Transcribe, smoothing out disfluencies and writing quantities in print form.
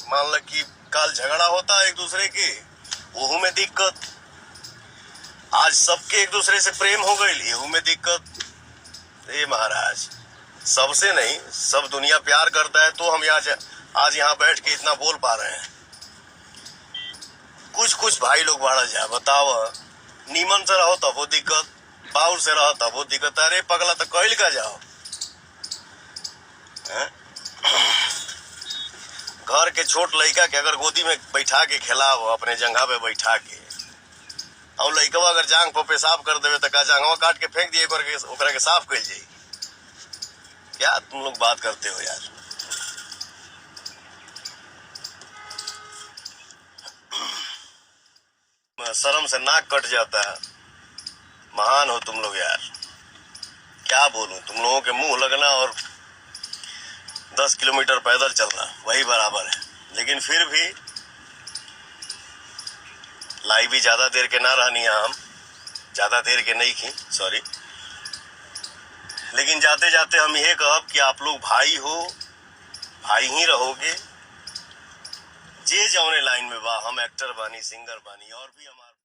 मान लो कि काल झगड़ा होता है एक दूसरे के, वहू में दिक्कत। आज सबके एक दूसरे से प्रेम हो गई, एहू में दिक्कत। ए महाराज, सबसे नहीं, सब दुनिया प्यार करता है तो हम आज यहाँ बैठ के इतना बोल पा रहे हैं। कुछ कुछ भाई लोग बाड़ा जा, बताओ, नीमन से रहो तब वो दिक्कत, बाउर से रहो तब वो दिक्कत। अरे पगला तो कहल का जाओ। घर के छोट लड़का के अगर गोदी में बैठा के खिलाओ, अपने जंघा पे बैठा के, और लड़कवा अगर जांग पर पेशाब कर देवे तो का जांगवा काट के फेंक दिए करके ओकरा के साफ कर जाई। क्या तुम लोग बात करते हो यार। शर्म से नाक कट जाता है। महान हो तुम लोग यार, क्या बोलूं। तुम लोगों के मुंह लगना और 10 किलोमीटर पैदल चलना वही बराबर है। लेकिन फिर भी लाई भी ज्यादा देर के ना रहनी है, हम ज्यादा देर के नहीं खी, सॉरी। लेकिन जाते जाते हम यह कहब कि आप लोग भाई हो, भाई ही रहोगे। जे जौने लाइन में बा, हम एक्टर बानी, सिंगर बानी, और भी हमारे